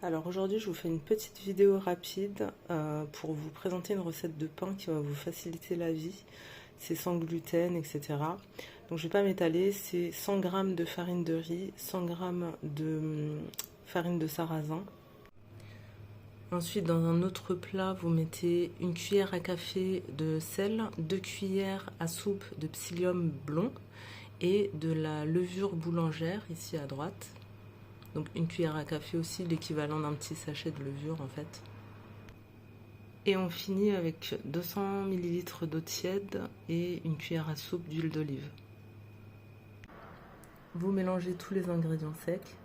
Alors aujourd'hui je vous fais une petite vidéo rapide pour vous présenter une recette de pain qui va vous faciliter la vie. C'est sans gluten, etc. Donc je ne vais pas m'étaler, c'est 100 g de farine de riz, 100 g de farine de sarrasin. Ensuite dans un autre plat vous mettez une cuillère à café de sel, 2 cuillères à soupe de psyllium blond et de la levure boulangère ici à droite. Donc une cuillère à café aussi, l'équivalent d'un petit sachet de levure en fait. Et on finit avec 200 ml d'eau tiède et une cuillère à soupe d'huile d'olive. Vous mélangez tous les ingrédients secs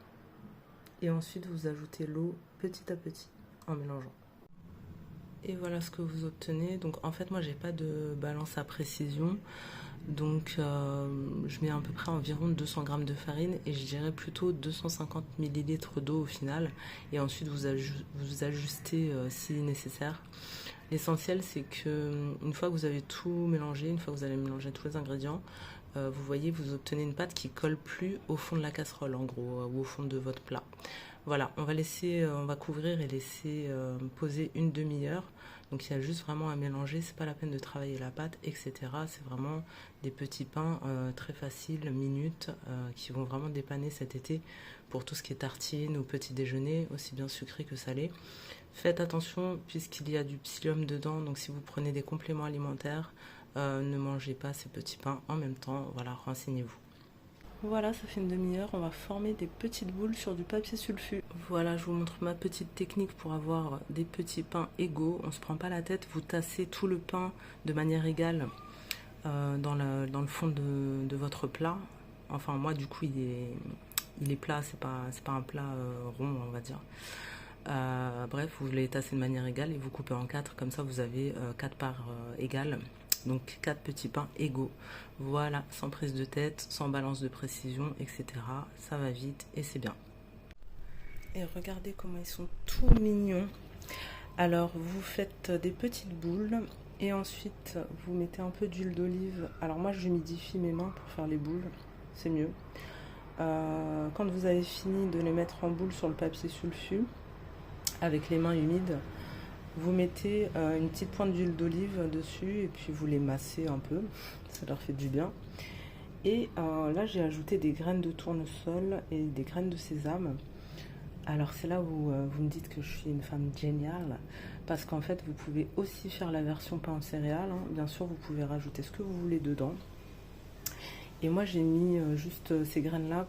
et ensuite vous ajoutez l'eau petit à petit en mélangeant. Et voilà ce que vous obtenez. Donc en fait moi j'ai pas de balance à précision. Donc je mets à peu près environ 200 g de farine et je dirais plutôt 250 ml d'eau au final. Et ensuite vous ajustez si nécessaire. L'essentiel c'est que une fois que vous avez tout mélangé, une fois que vous allez mélanger tous les ingrédients, vous voyez, vous obtenez une pâte qui colle plus au fond de la casserole en gros, ou au fond de votre plat. Voilà, on va couvrir et laisser poser une demi-heure. Donc il y a juste vraiment à mélanger, c'est pas la peine de travailler la pâte, etc. C'est vraiment des petits pains très faciles, minutes, qui vont vraiment dépanner cet été pour tout ce qui est tartine ou petit déjeuner, aussi bien sucré que salé. Faites attention puisqu'il y a du psyllium dedans, donc si vous prenez des compléments alimentaires, ne mangez pas ces petits pains en même temps, voilà, renseignez-vous. Voilà, ça fait une demi-heure, on va former des petites boules sur du papier sulfu. Voilà, je vous montre ma petite technique pour avoir des petits pains égaux. On ne se prend pas la tête, vous tassez tout le pain de manière égale dans le fond de votre plat. Enfin, moi, du coup, il est plat, c'est pas un plat rond, on va dire. Bref, vous les tassez de manière égale et vous coupez en 4, comme ça vous avez 4 parts égales. Donc 4 petits pains égaux. Voilà, sans prise de tête, sans balance de précision, etc. Ça va vite et c'est bien. Et regardez comment ils sont tout mignons. Alors vous faites des petites boules et ensuite vous mettez un peu d'huile d'olive. Alors moi j'humidifie mes mains pour faire les boules, c'est mieux. Quand vous avez fini de les mettre en boule sur le papier sulfu, avec les mains humides, vous mettez une petite pointe d'huile d'olive dessus et puis vous les massez un peu, ça leur fait du bien. Et là j'ai ajouté des graines de tournesol et des graines de sésame. Alors c'est là où vous me dites que je suis une femme géniale, parce qu'en fait vous pouvez aussi faire la version pain en céréales, hein. Bien sûr vous pouvez rajouter ce que vous voulez dedans. Et moi j'ai mis juste ces graines là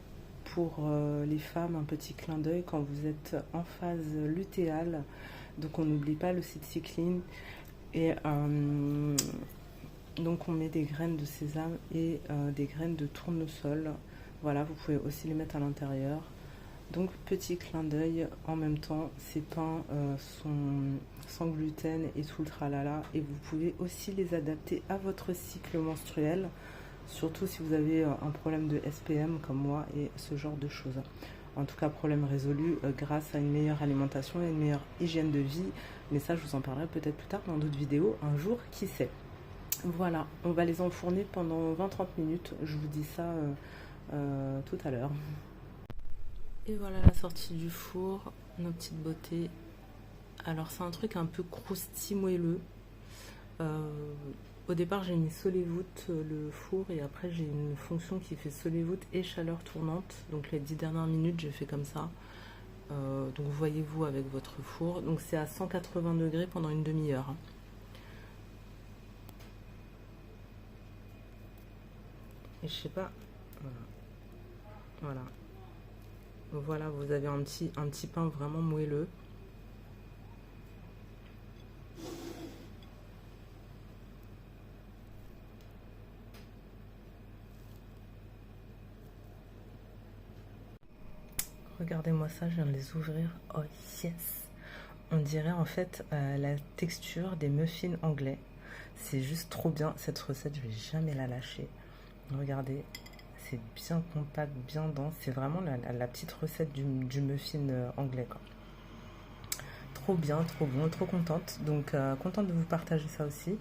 pour les femmes, un petit clin d'œil quand vous êtes en phase lutéale. Donc on n'oublie pas le cycline. Et donc on met des graines de sésame et des graines de tournesol. Voilà, vous pouvez aussi les mettre à l'intérieur. Donc petit clin d'œil, en même temps ces pains sont sans gluten et tout le tralala. Et vous pouvez aussi les adapter à votre cycle menstruel, surtout si vous avez un problème de SPM comme moi et ce genre de choses. En tout cas, problème résolu grâce à une meilleure alimentation et une meilleure hygiène de vie. Mais ça, je vous en parlerai peut-être plus tard dans d'autres vidéos, un jour, qui sait. Voilà, on va les enfourner pendant 20-30 minutes. Je vous dis ça tout à l'heure. Et voilà la sortie du four, nos petites beautés. Alors c'est un truc un peu croustillant moelleux. Au départ j'ai mis Solevoute le four et après j'ai une fonction qui fait Solevoute et chaleur tournante. Donc les 10 dernières minutes j'ai fait comme ça. Donc voyez-vous avec votre four. Donc c'est à 180 degrés pendant une demi-heure. Et je sais pas. Voilà. Voilà, vous avez un petit pain vraiment moelleux. Regardez-moi ça, je viens de les ouvrir. Oh yes! On dirait en fait la texture des muffins anglais. C'est juste trop bien. Cette recette, je vais jamais la lâcher. Regardez, c'est bien compact, bien dense. C'est vraiment la petite recette du muffin anglais, quoi. Trop bien, trop bon, trop contente. Donc contente de vous partager ça aussi.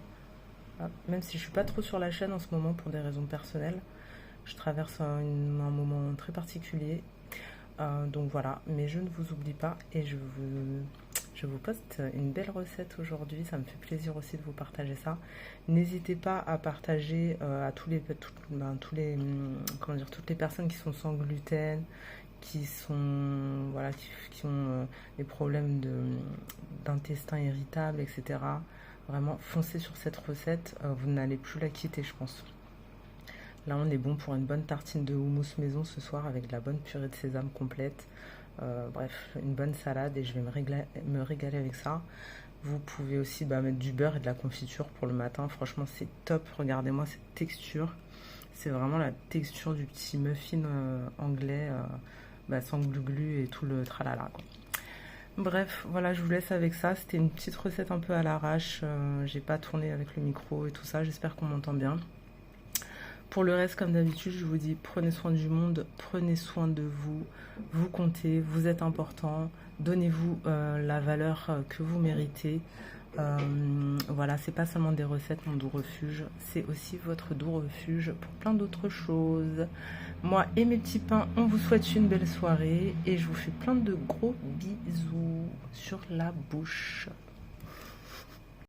Même si je suis pas trop sur la chaîne en ce moment pour des raisons personnelles. Je traverse un moment très particulier. Donc voilà, mais je ne vous oublie pas et je vous poste une belle recette aujourd'hui. Ça me fait plaisir aussi de vous partager ça. N'hésitez pas à partager à comment dire, toutes les personnes qui sont sans gluten, qui sont voilà, qui ont des problèmes d'intestin irritable, etc. Vraiment, foncez sur cette recette, vous n'allez plus la quitter, je pense. Là, on est bon pour une bonne tartine de houmous maison ce soir avec de la bonne purée de sésame complète. Bref, une bonne salade et je vais me régaler avec ça. Vous pouvez aussi mettre du beurre et de la confiture pour le matin. Franchement, c'est top. Regardez-moi cette texture. C'est vraiment la texture du petit muffin anglais sans glu-glu et tout le tralala, quoi. Bref, voilà, je vous laisse avec ça. C'était une petite recette un peu à l'arrache. J'ai pas tourné avec le micro et tout ça. J'espère qu'on m'entend bien. Pour le reste, comme d'habitude, je vous dis, prenez soin du monde, prenez soin de vous, vous comptez, vous êtes important, donnez-vous la valeur que vous méritez. Voilà, c'est pas seulement des recettes, mon doux refuge, c'est aussi votre doux refuge pour plein d'autres choses. Moi et mes petits pains, on vous souhaite une belle soirée et je vous fais plein de gros bisous sur la bouche.